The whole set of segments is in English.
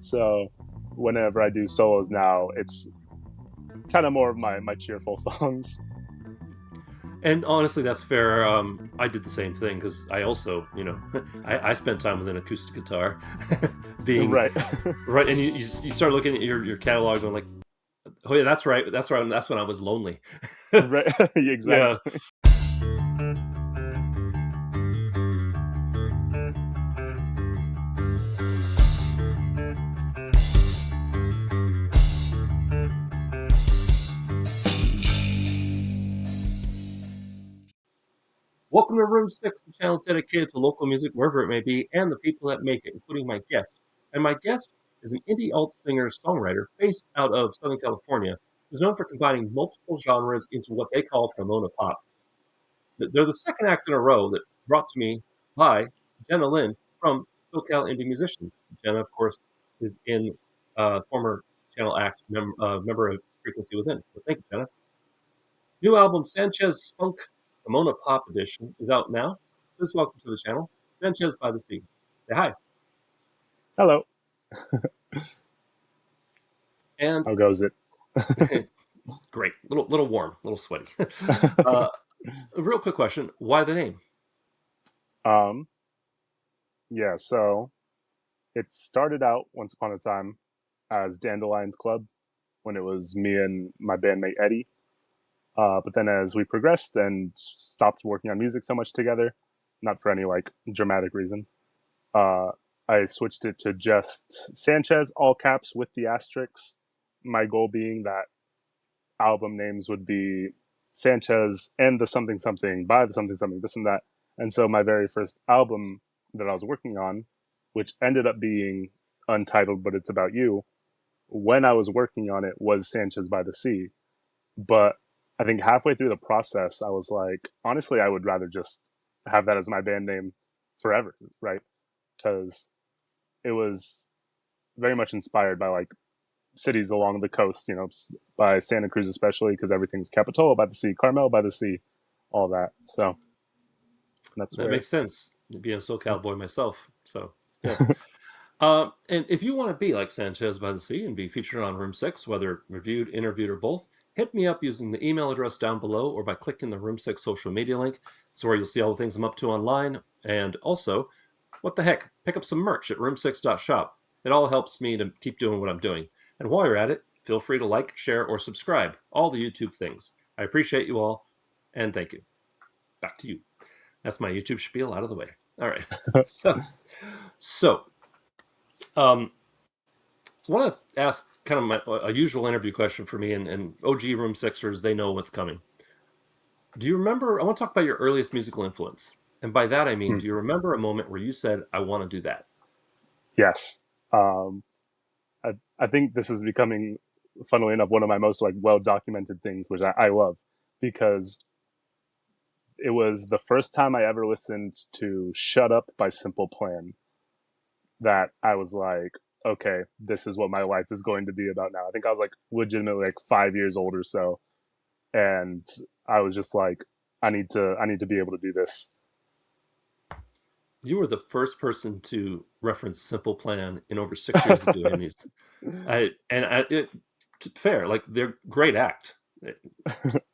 So whenever I do solos now, it's kind of more of my cheerful songs. And honestly, that's fair. I did the same thing because I also, I spent time with an acoustic guitar, being Right. right, and you start looking at your catalog and like, oh yeah, that's right, that's right, that's when I was lonely. Right. Yeah. Exactly. Welcome to Room Six, the channel dedicated to local music wherever it may be, and the people that make it, including my guest. And my guest is an indie alt singer-songwriter based out of Southern California, who's known for combining multiple genres into what they call Pomona pop. They're the second act in a row that brought to me by Jenna Lynn from SoCal Indie Musicians. Jenna, of course, is in former channel act member of Frequency Within. So thank you, Jenna. New album Sanchez Spunk Pomona Pop Edition is out now. Please welcome to the channel, Sanchez by the Sea. Say hi. Hello. And How goes it? great, little warm, a little sweaty. uh, a real quick question: why the name? um, yeah, so it started out once upon a time as Dandelion's Club when it was me and my bandmate Eddie. But then as we progressed and stopped working on music so much together, not for any like dramatic reason, uh, I switched it to just Sanchez, all caps with the asterisks. My goal being that album names would be Sanchez and the something something by the something something, this and that. And so my very first album that I was working on, which ended up being Untitled, but it's about you, when I was working on it was Sanchez by the Sea. But I think halfway through the process, I was like, honestly, I would rather just have that as my band name forever, right? Because it was very much inspired by like cities along the coast, by Santa Cruz especially, because everything's Capitola by the sea, Carmel by the sea, all that. So that's That where. makes sense. Being a SoCal boy myself, so yes. And if you want to be like Sanchez by the Sea and be featured on Room 6, whether reviewed, interviewed, or both, hit me up using the email address down below or by clicking the Room 6 social media link. It's where you'll see all the things I'm up to online. And also, what the heck, pick up some merch at room6.shop. It all helps me to keep doing what I'm doing. And while you're at it, feel free to like, share, or subscribe. All the YouTube things. I appreciate you all, and thank you. Back to you. That's my YouTube spiel out of the way. All right. So, um, want to ask kind of a usual interview question for me, and OG Room Sixers, they know what's coming. Do you remember? I want to talk about your earliest musical influence. And by that, I mean, Hmm. do you remember a moment where you said, I want to do that? Yes. Um, I think this is becoming, funnily enough, one of my most like well documented things, which I love because it was the first time I ever listened to "Shut Up" by Simple Plan that I was like, okay, this is what my life is going to be about now. I think I was like legitimately like 5 years old or so, and I was just like, I need to be able to do this. You were the first person to reference Simple Plan in over 6 years of doing these. Fair, like they're great act,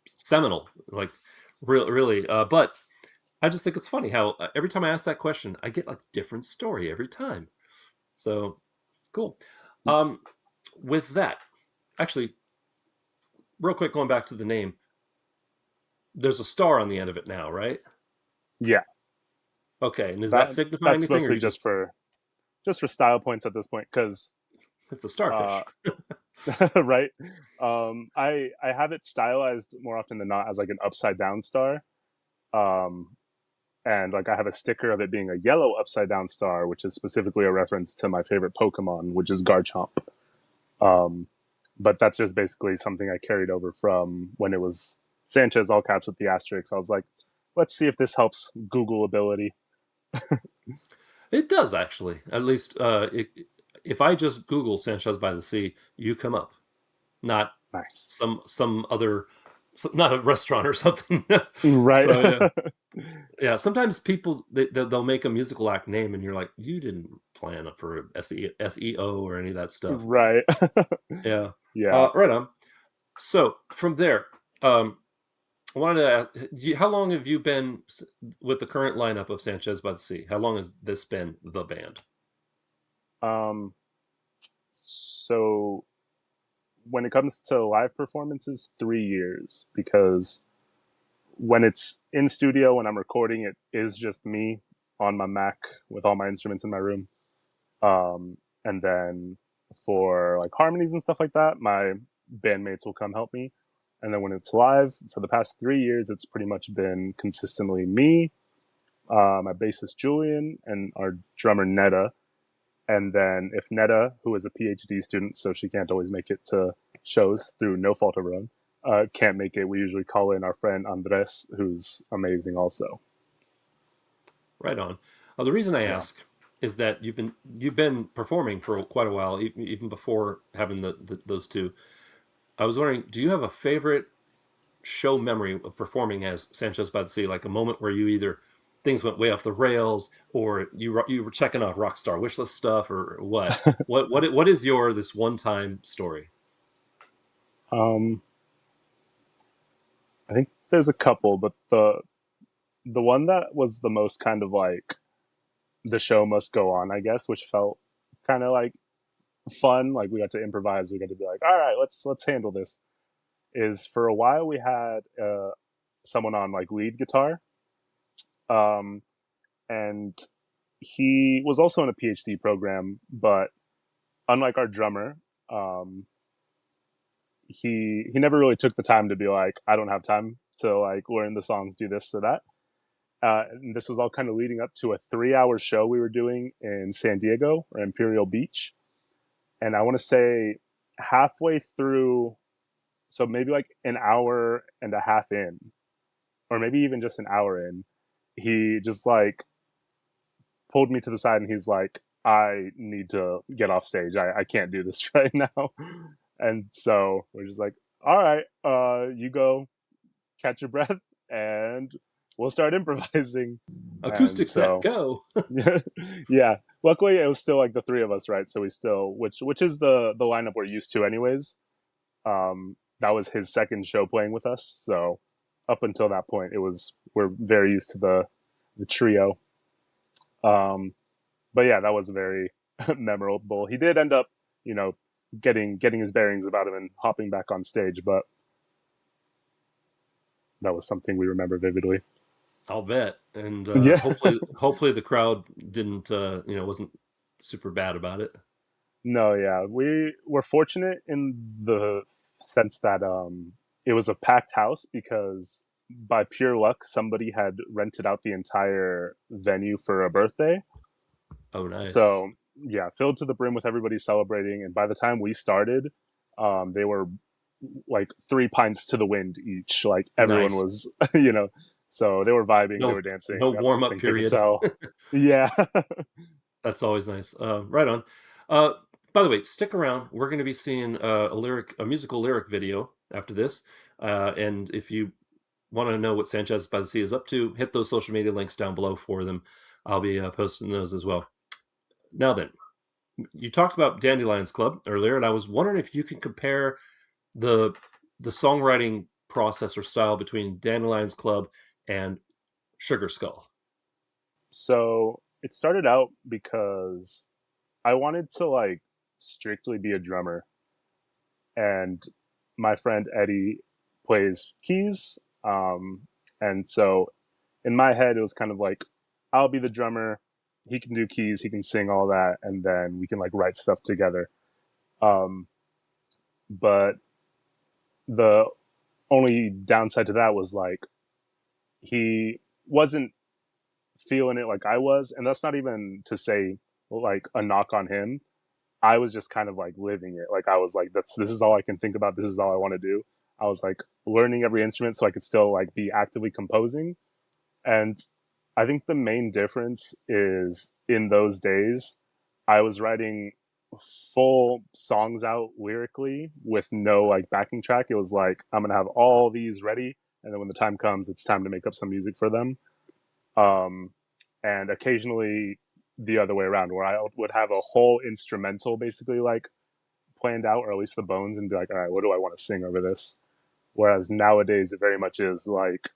seminal, like really. But I just think it's funny how every time I ask that question, I get like different story every time. So cool. Um, with that, actually, real quick, going back to the name, there's a star on the end of it now, right? Yeah, Okay, and does that that signify that's anything, or mostly you just just for style points at this point because it's a uh, starfish? right. I have it stylized more often than not as like an upside down star. Um, and like I have a sticker of it being a yellow upside down star, which is specifically a reference to my favorite Pokemon, which is Garchomp. Um, but that's just basically something I carried over from when it was Sanchez all caps with the asterisk. I was like, let's see if this helps Google ability. It does actually. At least, if I just Google Sanchez by the Sea, you come up, not Nice. some other. not a restaurant or something. Right. So yeah, yeah. Sometimes people they'll make a musical act name, and you're like, you didn't plan for SEO or any of that stuff. Right. Yeah. Yeah. Right on. So from there, I wanted to ask, how long have you been with the current lineup of Sanchez by the Sea? How long has this been the band? Um, so when it comes to live performances, 3 years, because when it's in studio, when I'm recording, it is just me on my Mac with all my instruments in my room. And then for like harmonies and stuff like that, my bandmates will come help me. And then when it's live, for the past 3 years, it's pretty much been consistently me, my bassist Julian, and our drummer Netta. And then if Netta, who is a PhD student, so she can't always make it to shows through no fault of her own, can't make it, we usually call in our friend Andres, who's amazing also. Right on. The reason I Yeah. ask is that you've been performing for quite a while, even before having those two. I was wondering, do you have a favorite show memory of performing as Sanchez by the Sea? Like a moment where you either things went way off the rails, or you were checking off rock star wish list stuff, or what? What is your this one time story? um, I think there's a couple, but the one that was the most kind of like the show must go on, I guess, which felt kind of like fun. Like we got to improvise, we got to be like, all right, let's handle this. Is for a while we had someone on like lead guitar, um, and he was also in a PhD program, but unlike our drummer, um, he never really took the time to be like, I don't have time to like learn the songs, do this or that. And this was all kind of leading up to a 3 hour show we were doing in San Diego or Imperial Beach. And I want to say halfway through, so maybe like an hour and a half in, or maybe even just an hour in, he just like pulled me to the side and he's like, I need to get off stage. I can't do this right now. And so we're just like, all right, you go catch your breath and we'll start improvising. And Acoustic set, so, go. yeah, luckily it was still like the three of us, right? So we still, which is the lineup we're used to anyways. That was his second show playing with us. So up until that point, it was, we're very used to the trio. Um, but yeah, that was very memorable. He did end up, you know, getting his bearings about him and hopping back on stage, but that was something we remember vividly. I'll bet, and Yeah. hopefully the crowd didn't wasn't super bad about it. No, yeah, we were fortunate in the sense that it was a packed house because by pure luck somebody had rented out the entire venue for a birthday. Oh, nice. So yeah, filled to the brim with everybody celebrating. And by the time we started, they were like 3 pints to the wind each. Like everyone Nice. was, you know, so they were vibing, they No were dancing. no I warm up think they could period. tell. Yeah. That's always nice. Right on. Uh, by the way, stick around. We're going to be seeing a musical lyric video after this. And if you want to know what Sanchez by the Sea is up to, hit those social media links down below for them. I'll be posting those as well. Now then, you talked about Dandelions Club earlier, and I was wondering if you can compare the the songwriting process or style between Dandelions Club and Sugar Skull. So it started out because I wanted to like strictly be a drummer, and my friend Eddie plays keys. And so in my head, it was kind of like, I'll be the drummer. He can do keys, he can sing all that, and then we can like write stuff together. Um, but the only downside to that was like he wasn't feeling it like I was, and that's not even to say like a knock on him. I was just kind of like living it. Like I was like, this is all I can think about. This is all I want to do. I was like learning every instrument so I could still like be actively composing. And I think the main difference is in those days, I was writing full songs out lyrically with no like backing track. It was like I'm gonna have all these ready, and then when the time comes, it's time to make up some music for them. Um, and occasionally the other way around, where I would have a whole instrumental basically like planned out, or at least the bones, and be like, all right, what do I want to sing over this? Whereas nowadays, it very much is like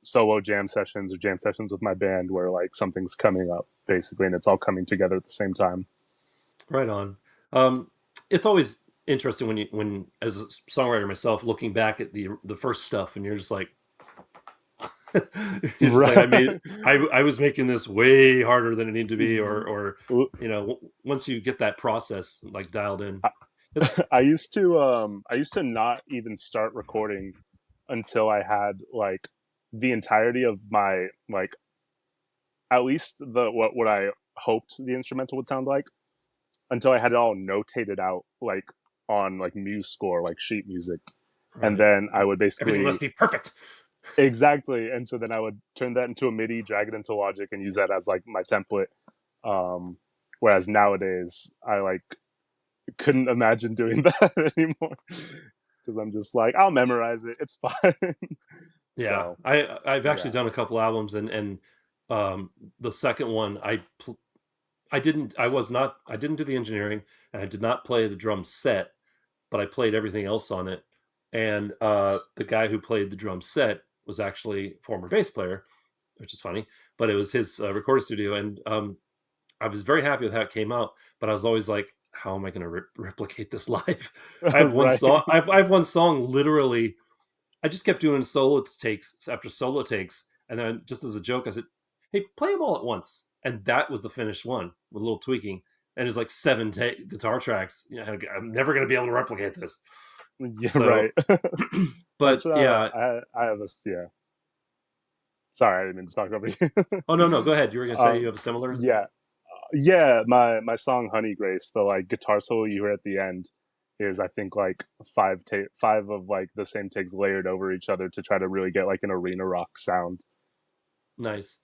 solo jam sessions or jam sessions with my band, where like something's coming up basically, and it's all coming together at the same time. Right on. Um, it's always interesting when as a songwriter myself, looking back at the first stuff, and you're just like, you're just like, Right. I was making this way harder than it needed to be, or once you get that process like dialed in, it's I used to not even start recording until I had like the entirety of my like at least the what I hoped the instrumental would sound like, until I had it all notated out like on like MuseScore, like sheet music. And right. then I would Everything basically must be perfect. exactly, and so then I would turn that into a MIDI, drag it into Logic, and use that as like my template. Whereas nowadays I like couldn't imagine doing that anymore, because I'm just like, I'll memorize it, it's fine. Yeah, So I've actually yeah. done a couple albums, and um, the second one I didn't I was not I didn't do the engineering, and I did not play the drum set, but I played everything else on it. And the guy who played the drum set was actually a former bass player, which is funny. But it was his recording studio, and I was very happy with how it came out. But I was always like, how am I going to replicate this live? I have one Right. song. I have one song literally. I just kept doing solo takes after solo takes, and then just as a joke, I said, "Hey, play them all at once," and that was the finished one with a little tweaking. And there's like seven guitar tracks. You know, I'm never going to be able to replicate this. Yeah, So, right. but That's yeah. I have a yeah. Sorry, I didn't mean to talk over you. Oh no, no, go ahead. You were going to say you um, have a similar. yeah, yeah. My song "Honey Grace," the like guitar solo you hear at the end, is I think like five of like the same takes layered over each other to try to really get like an arena rock sound. Nice.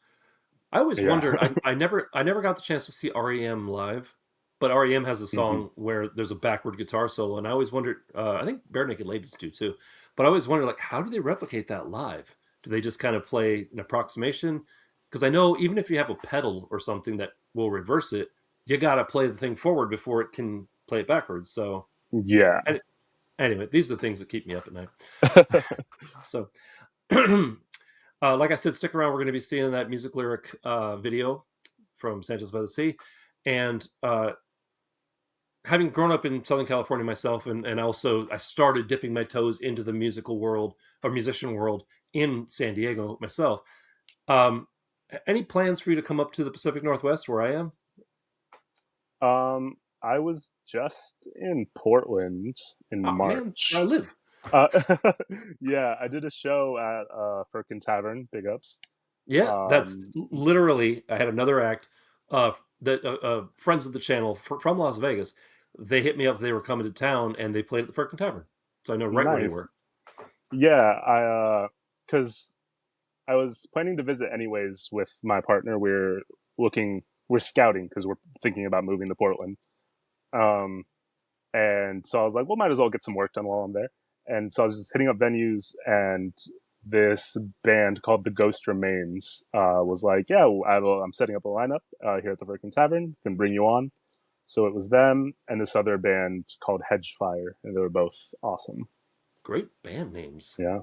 I always Yeah. wondered. I never got the chance to see REM live, but REM has a Hmm. song where there's a backward guitar solo, and I always wondered. I think Bare Naked Ladies do too, but I always wondered like how do they replicate that live? Do they just kind of play an approximation? Because I know even if you have a pedal or something that will reverse it, you got to play the thing forward before it can play it backwards. So Yeah. anyway, these are the things that keep me up at night. So. Like I said, stick around. We're going to be seeing that music lyric video from Sanchez by the Sea. And having grown up in Southern California myself, and also I started dipping my toes into the musical world or musician world in San Diego myself. Um, any plans for you to come up to the Pacific Northwest where I am? I was just in Portland in Oh, man, where I March. live. Uh, yeah, I did a show at Firkin Tavern. Big ups. Yeah, that's Um, literally. I had another act. That friends of the channel from Las Vegas, they hit me up. They were coming to town, and they played at the Firkin Tavern, so I know right where you nice. were. Yeah, cause I was planning to visit anyways with my partner. We're scouting because we're thinking about moving to Portland. Um, and so I was like, well, might as well get some work done while I'm there. And so I was just hitting up venues, and this band called The Ghost Remains was like, yeah, I'm setting up a lineup here at the Firkin Tavern. Can bring you on. So it was them and this other band called Hedgefire, and they were both awesome. Great band names. Yeah,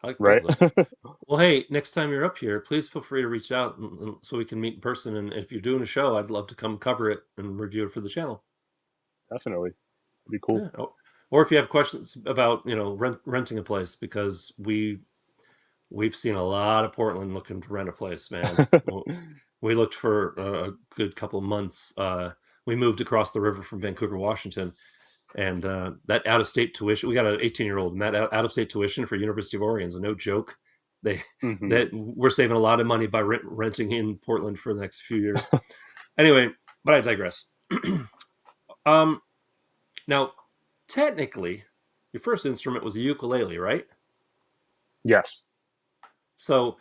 I like both right. of those. Well, hey, next time you're up here, please feel free to reach out so we can meet in person. And if you're doing a show, I'd love to come cover it and review it for the channel. Definitely. It'd be cool. Yeah. Or if you have questions about renting a place, because we've seen a lot of Portland looking to rent a place, man. Well, we looked for a good couple of months. We moved across the river from Vancouver, Washington, and that out of state tuition. We got an 18-year-old, and that out of state tuition for University of Oregon is a no joke. They Hmm. that we're saving a lot of money by renting in Portland for the next few years. Anyway, but I digress. um, Now, technically, your first instrument was a ukulele, right? Yes. So,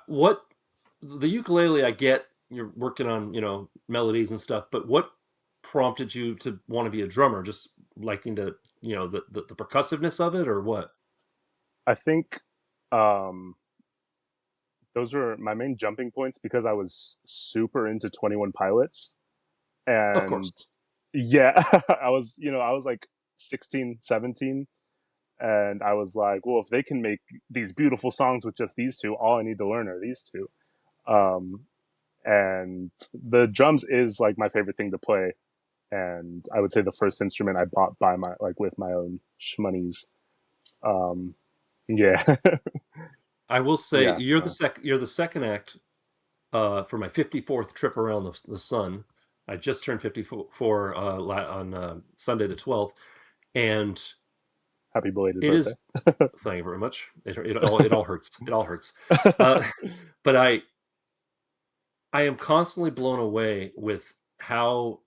what the ukulele, I get you're working on, melodies and stuff, but what prompted you to want to be a drummer? Just liking to, the percussiveness of it, or what? I think um, those were my main jumping points because I was super into 21 Pilots. Of And course. yeah, I was like 16, 17. And I was like, well, if they can make these beautiful songs with just these two, all I need to learn are these two. Um, and the drums is like my favorite thing to play. And I would say the first instrument I bought by my like with my own shmoneys. Um, yeah, I will say yeah. So you're the second act for my 54th trip around the sun. I just turned 54 on Sunday the 12th, and happy belated it birthday. is. Thank you very much. It all hurts. It all hurts. Uh, but I am constantly blown away with how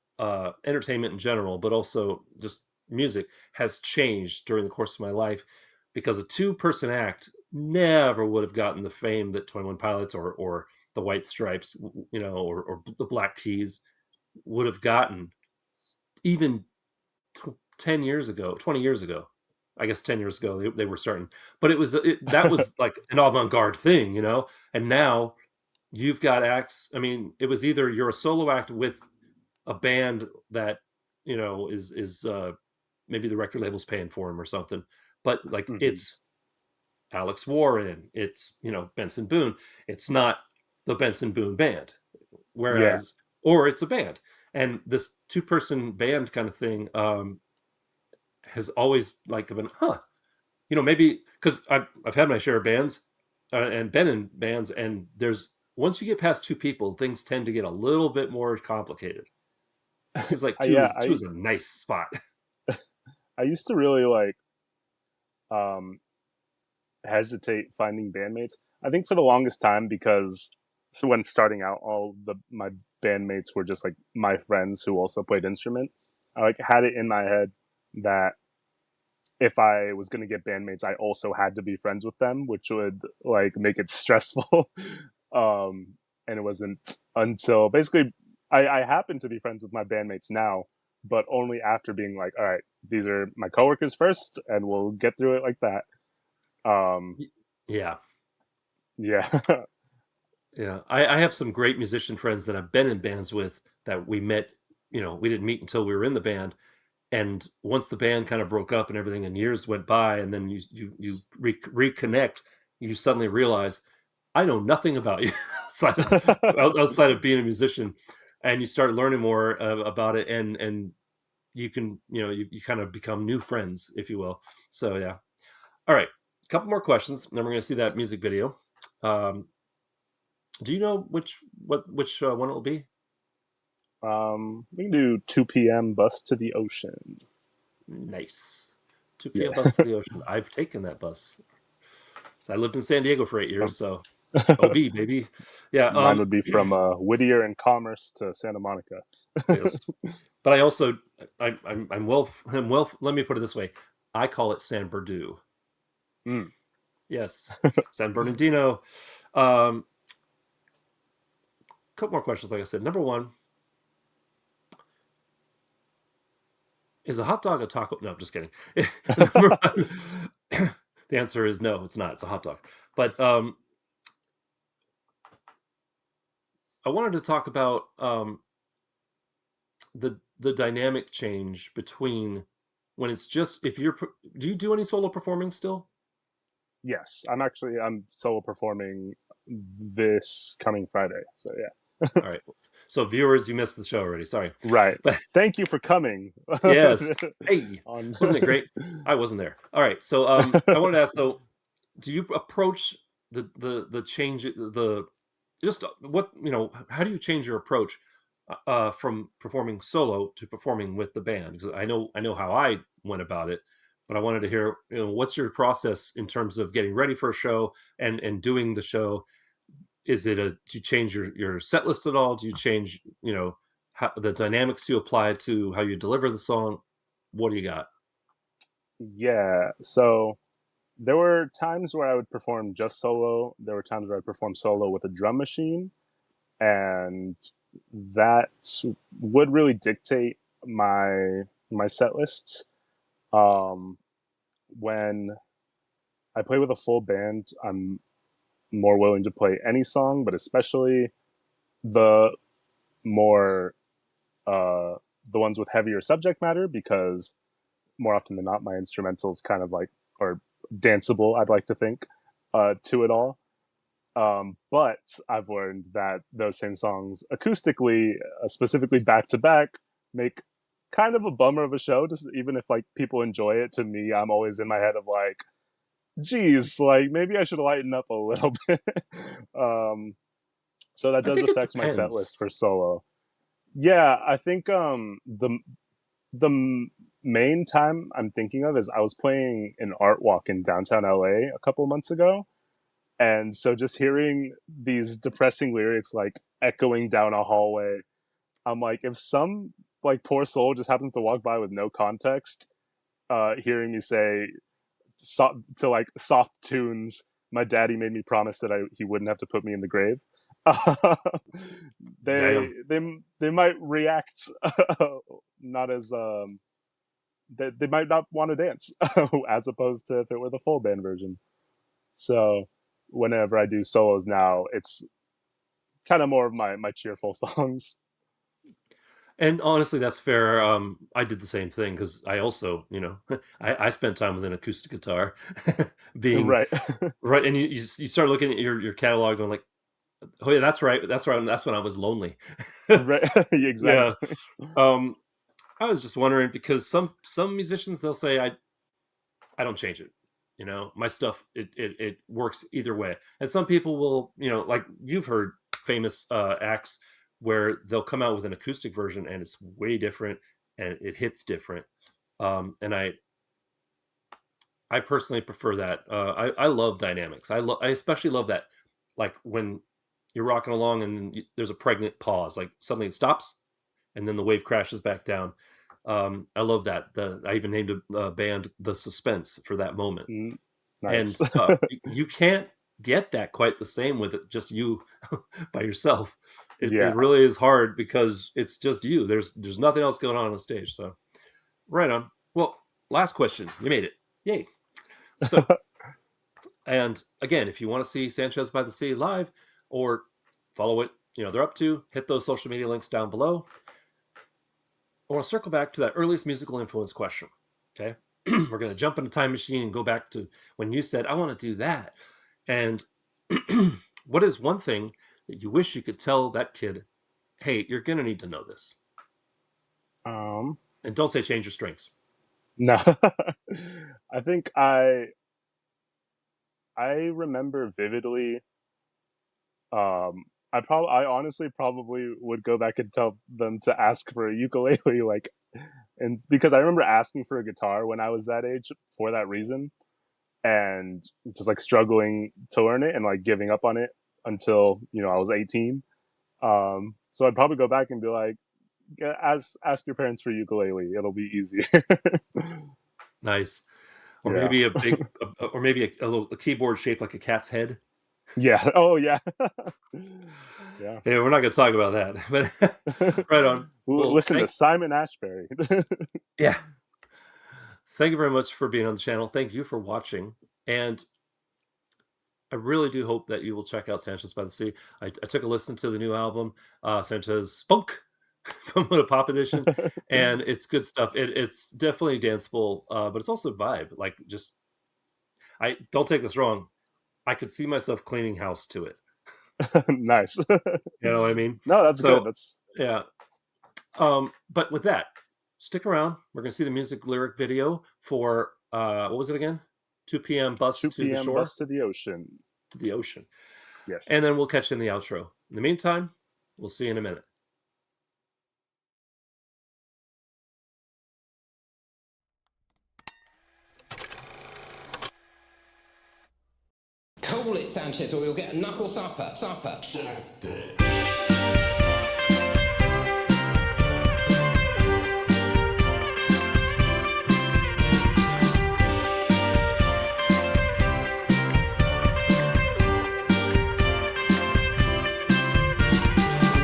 entertainment in general, but also just music, has changed during the course of my life. Because a two-person act never would have gotten the fame that 21 Pilots or the White Stripes, or the Black Keys would have gotten even 10 years ago, 20 years ago. I guess 10 years ago they were starting, but that was like an avant-garde thing, and now you've got acts. I mean, it was either you're a solo act with a band that is maybe the record label's paying for him or something, but like Hmm. it's Alex Warren, it's Benson Boone. It's not the Benson Boone band, Yeah, whereas or it's a band, and this two-person band kind of thing has always like been, maybe because I've had my share of bands and been in bands, and there's once you get past two people, things tend to get a little bit more complicated. It seems like two yeah. is two is a nice spot. I used to really like um, hesitate finding bandmates. I think for the longest time because so when starting out, all the my bandmates were just like my friends who also played instrument. I like had it in my head that if I was going to get bandmates, I also had to be friends with them, which would like make it stressful. And it wasn't until basically I happen to be friends with my bandmates now, but only after being like, all right, these are my coworkers first, and we'll get through it like that. Um, Yeah, yeah, yeah. I have some great musician friends that I've been in bands with that we met. We didn't meet until we were in the band, and once the band kind of broke up and everything, and years went by, and then reconnect, you suddenly realize I know nothing about you outside of being a musician, and you start learning more about it, and you can you kind of become new friends, if you will. So yeah. All right, a couple more questions, and then we're going to see that music video. Um, do you know which one it will be? we can do 2 p.m. bus to the ocean. Nice. 2 p.m. Yeah, bus to the ocean. I've taken that bus. So I lived in San Diego for 8 years, from so OB baby. Yeah. mine would be from Whittier and Commerce to Santa Monica. Yes. But I also I'm well. Let me put it this way: I call it San Bernardino. Mm. Yes, San Bernardino. Um, Couple more questions. Like I said, number one, is a hot dog a taco? No, I'm just kidding. Number one, the answer is no. It's not. It's a hot dog. But I wanted to talk about the dynamic change between when it's just if you're. Do you do any solo performing still? Yes, I'm solo performing this coming Friday. So yeah. All right. So viewers, you missed the show already. Sorry. Right. But Thank you for coming. yes. Hey, On wasn't it great? I wasn't there. All right. So I wanted to ask though, do you approach the change the just what how do you change your approach from performing solo to performing with the band? Because I know how I went about it, but I wanted to hear, what's your process in terms of getting ready for a show and doing the show. Is it do you change your set list at all? Do you change, how the dynamics you apply to how you deliver the song? What do you got? yeah. So there were times where I would perform just solo. There were times where I'd perform solo with a drum machine, and that would really dictate. my set lists. Um, when I play with a full band, I'm more willing to play any song, but especially the more uh, the ones with heavier subject matter, because more often than not, my instrumentals kind of like are danceable. I'd like to think to it all. But I've learned that those same songs acoustically, specifically back to back, make kind of a bummer of a show. Just even if like people enjoy it, to me, I'm always in my head of like, geez, like maybe I should lighten up a little bit. um, so that I does think it affect my set list depends. for solo. Yeah, I think the main time I'm thinking of is I was playing an art walk in downtown LA a couple months ago, and so just hearing these depressing lyrics like echoing down a hallway, I'm like, if some like poor soul just happens to walk by with no context, hearing me say to like soft tunes, my daddy made me promise that he wouldn't have to put me in the grave. they Damn. they might react not as they might not want to dance as opposed to if it were the full band version. So whenever I do solos now, it's kind of more of my cheerful songs. And honestly, that's fair. I did the same thing because I also, I spent time with an acoustic guitar, being Right. right. And you start looking at your catalog going like, oh yeah, that's right. That's right. That's when I was lonely. Right. Yeah. Exactly. Um, I was just wondering because some musicians they'll say I don't change it. My stuff it works either way. And some people will, like you've heard famous acts where they'll come out with an acoustic version and it's way different and it hits different. And I personally prefer that. I love dynamics. I especially love that, like when you're rocking along and there's a pregnant pause, like suddenly it stops and then the wave crashes back down. I love that. I even named a band "The Suspense" for that moment. Mm, And nice. you can't get that quite the same with it, just you by yourself. It Yeah. really is hard because it's just you. There's nothing else going on the stage. So right on. Well, last question. You made it. Yay. So, and again, if you want to see Sanchez by the Sea live or follow what they're up to, hit those social media links down below. I want to circle back to that earliest musical influence question. Okay. We're going to jump in a time machine and go back to when you said, I want to do that. And what is one thing that you wish you could tell that kid, hey, you're going to need to know this? um And don't say change your strings. no. I think I remember vividly. I honestly probably would go back and tell them to ask for a ukulele, like, and because I remember asking for a guitar when I was that age for that reason, and just like struggling to learn it and like giving up on it until I was 18. So I'd probably go back and be like, ask your parents for a ukulele; it'll be easier. Nice. Or Yeah, maybe or maybe a keyboard shaped like a cat's head. yeah. Oh yeah, yeah. Yeah, we're not going to talk about that, but right on. Well, Listen to Simon Ashbury. yeah. Thank you very much for being on the channel. Thank you for watching. And I really do hope that you will check out Sanchez by the Sea. I took a listen to the new album, Sanchez Funk from the Pop Edition, and it's good stuff. It's definitely danceable, but it's also vibe. Like, just, I don't take this wrong. I could see myself cleaning house to it. Nice. You know what I mean? No, that's good. So, That's yeah. But with that, stick around. We're going to see the music lyric video for, what was it again? 2 p.m. bus 2 to the p.m. shore, bus to the ocean. to the ocean. Yes. And then we'll catch you in the outro. In the meantime, we'll see you in a minute. Call it, Sanchez, or you'll get a knuckle supper.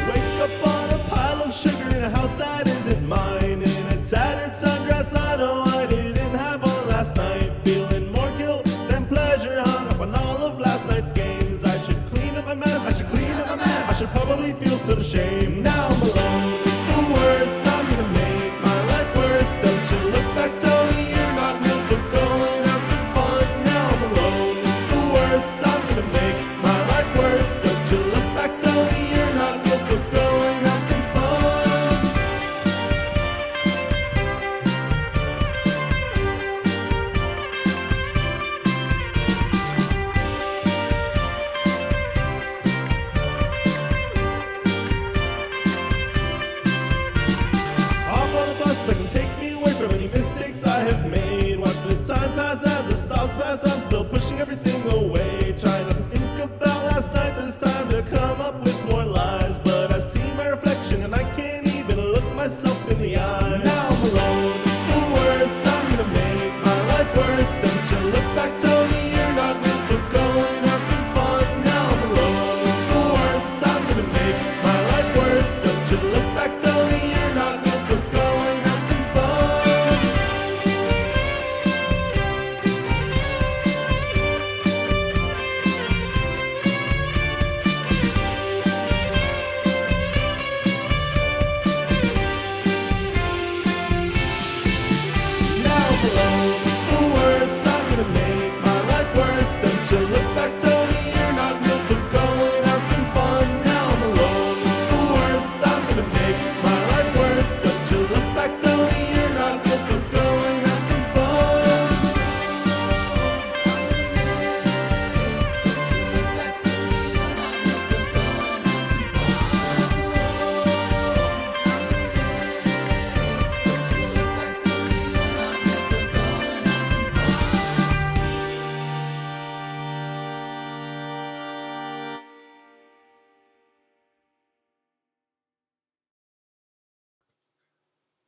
Wake up on a pile of sugar in a house that isn't mine.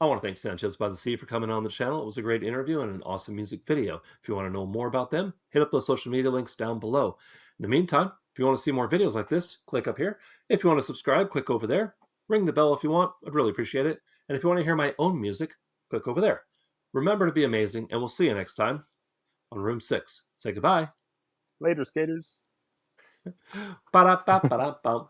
I want to thank Sanchez by the Sea for coming on the channel. It was a great interview and an awesome music video. If you want to know more about them, hit up those social media links down below. In the meantime, if you want to see more videos like this, click up here. If you want to subscribe, click over there. Ring the bell if you want. I'd really appreciate it. And if you want to hear my own music, click over there. Remember to be amazing, and we'll see you next time on Room 6. Say goodbye. Later, skaters. Ba-da-ba-ba-da-bum.